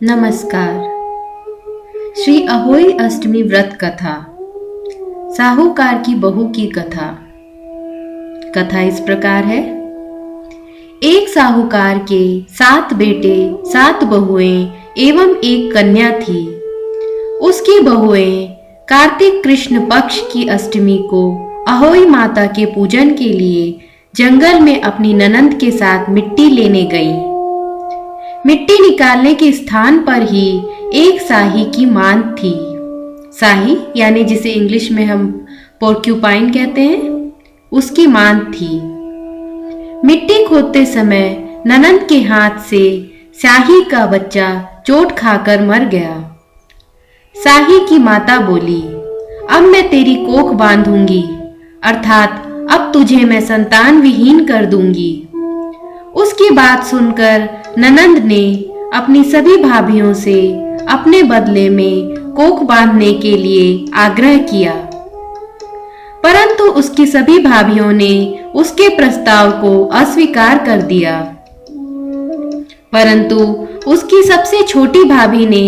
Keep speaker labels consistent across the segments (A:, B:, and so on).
A: नमस्कार। श्री अहोई अष्टमी व्रत कथा। साहूकार की बहू की कथा। कथा इस प्रकार है। एक साहूकार के 7 बेटे, 7 बहुएं एवं एक कन्या थी। उसकी बहुएं कार्तिक कृष्ण पक्ष की अष्टमी को अहोई माता के पूजन के लिए जंगल में अपनी ननंद के साथ मिट्टी लेने गईं। मिट्टी निकालने के स्थान पर ही एक साही की मांद थी। साही यानी जिसे इंग्लिश में हम पोर्क्यूपाइन कहते हैं, उसकी मांद थी। मिट्टी खोदते समय ननंद के हाथ से साही का बच्चा चोट खाकर मर गया। साही की माता बोली, अब मैं तेरी कोख बांधूंगी, अर्थात अब तुझे मैं संतान विहीन कर दूंगी। उसकी बात सुनकर ननंद ने अपनी सभी भाभियों से अपने बदले में कोख बांधने के लिए आग्रह किया, परंतु उसकी सभी भाभियों ने उसके प्रस्ताव को अस्वीकार कर दिया। परंतु उसकी सबसे छोटी भाभी ने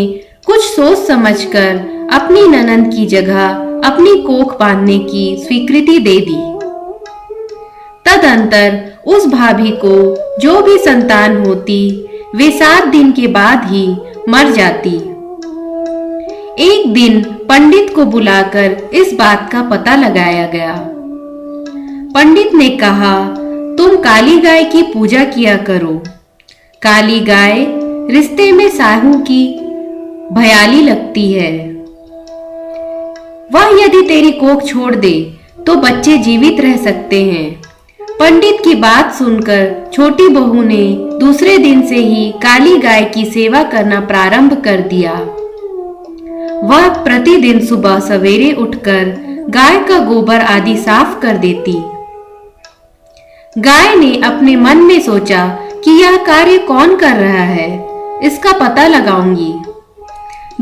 A: कुछ सोच समझकर अपनी ननंद की जगह अपनी कोख बांधने की स्वीकृति दे दी। तदंतर उस भाभी को जो भी संतान होती वे 7 दिन के बाद ही मर जाती। एक दिन पंडित को बुलाकर इस बात का पता लगाया गया। पंडित ने कहा, तुम काली गाय की पूजा किया करो। काली गाय रिश्ते में साहू की भयाली लगती है। वह यदि तेरी कोख छोड़ दे तो बच्चे जीवित रह सकते हैं। पंडित की बात सुनकर छोटी बहू ने दूसरे दिन से ही काली गाय की सेवा करना प्रारंभ कर दिया। वह प्रतिदिन सुबह सवेरे उठकर गाय का गोबर आदि साफ कर देती। गाय ने अपने मन में सोचा कि यह कार्य कौन कर रहा है, इसका पता लगाऊंगी।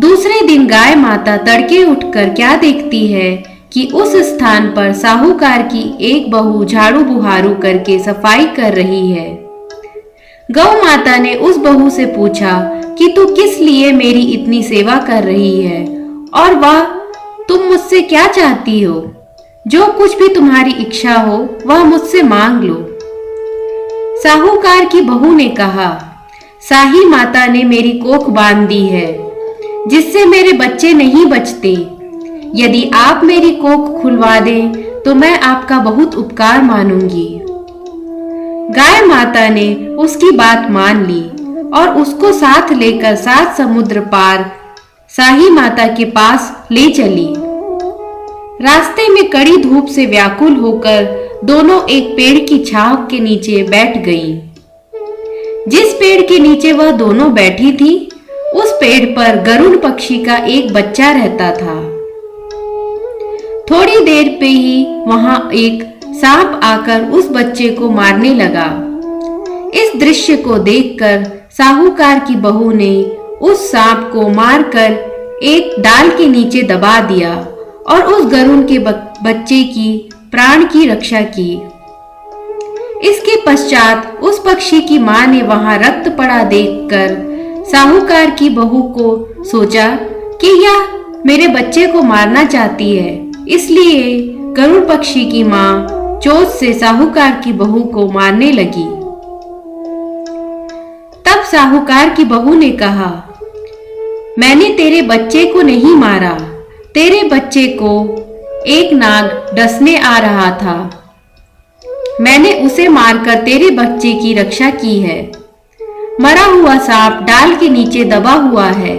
A: दूसरे दिन गाय माता तड़के उठकर क्या देखती है कि उस स्थान पर साहूकार की एक बहू झाड़ू बुहारू करके सफाई कर रही है। गौ माता ने उस बहू से पूछा कि तू किस लिए मेरी इतनी सेवा कर रही है और वह तुम मुझसे क्या चाहती हो? जो कुछ भी तुम्हारी इच्छा हो वह मुझसे मांग लो। साहूकार की बहू ने कहा, साही माता ने मेरी कोख बांध दी है, जिससे मेरे बच्चे नहीं बचते। यदि आप मेरी कोख खुलवा दें तो मैं आपका बहुत उपकार मानूंगी। गाय माता ने उसकी बात मान ली और उसको साथ लेकर 7 समुद्र पार साही माता के पास ले चली। रास्ते में कड़ी धूप से व्याकुल होकर दोनों एक पेड़ की छांव के नीचे बैठ गईं। जिस पेड़ के नीचे वह दोनों बैठी थी, उस पेड़ पर गरुड़ पक्षी का एक बच्चा रहता था। थोड़ी देर पे ही वहां एक सांप आकर उस बच्चे को मारने लगा। इस दृश्य को देखकर साहूकार की बहू ने उस सांप को मारकर एक डाल के नीचे दबा दिया और उस गरुड़ के बच्चे की प्राण की रक्षा की। इसके पश्चात उस पक्षी की मां ने वहां रक्त पड़ा देखकर साहूकार की बहू को सोचा कि यह मेरे बच्चे को मारना चाहती है, इसलिए गरुड़ पक्षी की मां चोट से साहूकार की बहू को मारने लगी। तब साहूकार की बहू ने कहा, मैंने तेरे बच्चे को नहीं मारा, तेरे बच्चे को एक नाग डसने आ रहा था। मैंने उसे मारकर तेरे बच्चे की रक्षा की है। मरा हुआ सांप डाल के नीचे दबा हुआ है।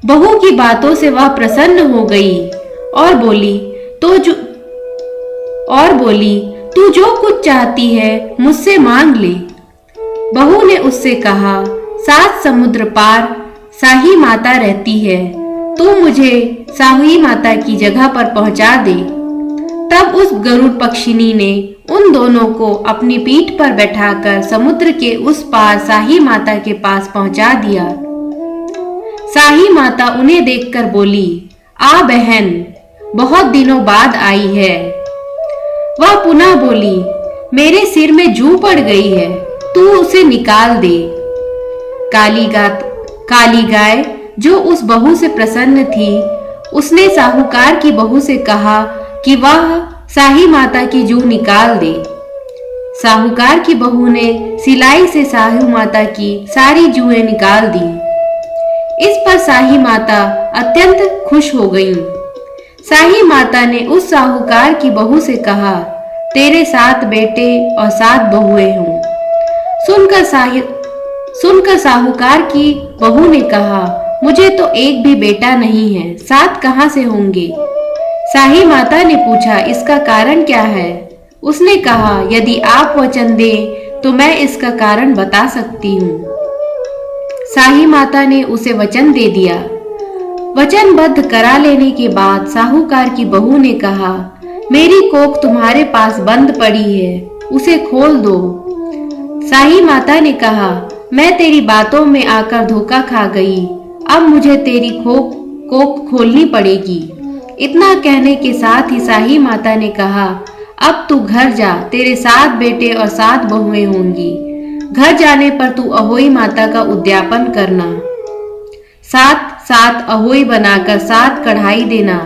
A: बहू की बातों से वह प्रसन्न हो गई और बोली, तू जो कुछ चाहती है मुझसे मांग ले। बहू ने उससे कहा, 7 समुद्र पार साही माता रहती है, तू मुझे साही माता की जगह पर पहुंचा दे। तब उस गरुड़ पक्षिनी ने उन दोनों को अपनी पीठ पर बैठाकर समुद्र के उस पार साही माता के पास पहुंचा दिया। साही माता उन्हें देखकर बोली, आ बहन, बहुत दिनों बाद आई है। वह पुनः बोली, मेरे सिर में जू पड़ गई है, तू उसे निकाल दे। काली गाय जो उस बहू से प्रसन्न थी, उसने साहूकार की बहू से कहा कि वह शाही माता की जूह निकाल दे। साहूकार की बहू ने सिलाई से शाही माता की सारी जूहें निकाल दी। इस पर शाही माता अत्यंत खुश हो गईं। शाही माता ने उस साहूकार की बहू से कहा, तेरे 7 बेटे और 7 बहुएं हों। सुनकर साहूकार की बहू ने कहा, मुझे तो एक भी बेटा नहीं है, 7 कहां से होंगे? शाही माता ने पूछा, इसका कारण क्या है? उसने कहा, यदि आप वचन दें तो मैं इसका कारण बता सकती हूँ। शाही माता ने उसे वचन दे दिया। वचनबद्ध करा लेने के बाद साहूकार की बहू ने कहा, मेरी कोख तुम्हारे पास बंद पड़ी है, उसे खोल दो। शाही माता ने कहा, मैं तेरी बातों में आकर धोखा खा गई, अब मुझे तेरी कोख खोलनी पड़ेगी। इतना कहने के साथ ही शाही माता ने कहा, अब तू घर जा, तेरे 7 बेटे और 7 बहुएं होंगी। घर जाने पर तू अहोई माता का उद्यापन करना। 7 अहोई बनाकर 7 कढ़ाई देना।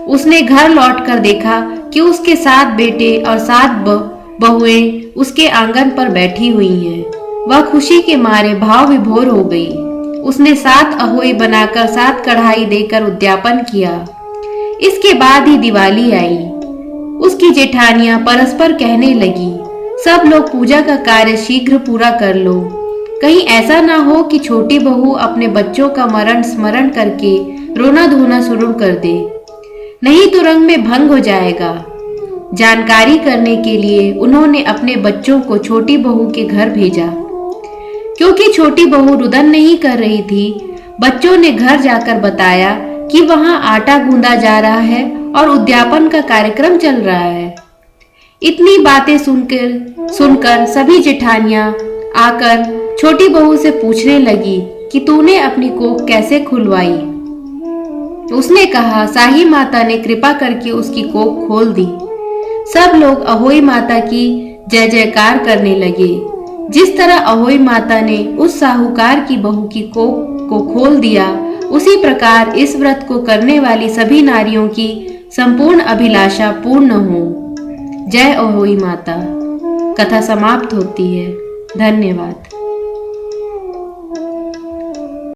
A: उसने घर लौटकर देखा कि उसके 7 बेटे और 7 बहुएं उसके आंगन पर बैठी हुई हैं। वह खुशी के मारे भाव विभोर हो गई। उसने 7 अहोई बनाकर 7 कढ़ाई देकर उद्यापन किया। इसके बाद ही दिवाली आई। उसकी जेठानियां परस्पर कहने लगी, सब लोग पूजा का कार्य शीघ्र पूरा कर लो, कहीं ऐसा ना हो कि छोटी बहू अपने बच्चों का मरण स्मरण करके रोना धोना शुरू कर दे, नहीं तो रंग में भंग हो जाएगा। जानकारी करने के लिए उन्होंने अपने बच्चों को छोटी बहू के घर भेजा। क्योंकि छोटी बहू रुदन नहीं कर रही थी, बच्चों ने घर जाकर बताया कि वहां आटा गूंदा जा रहा है और उद्यापन का कार्यक्रम चल रहा है। इतनी बातें सुनकर सभी जेठानियां आकर छोटी बहू से पूछने लगी कि तूने अपनी कोख कैसे खुलवाई। उसने कहा, शाही माता ने कृपा करके उसकी कोख खोल दी। सब लोग अहोई माता की जय जयकार करने लगे। जिस तरह अहोई माता ने उस साहूकार की बहू की कोख को खोल दिया, उसी प्रकार इस व्रत को करने वाली सभी नारियों की संपूर्ण अभिलाषा पूर्ण हो। जय अहोई माता। कथा समाप्त होती है। धन्यवाद।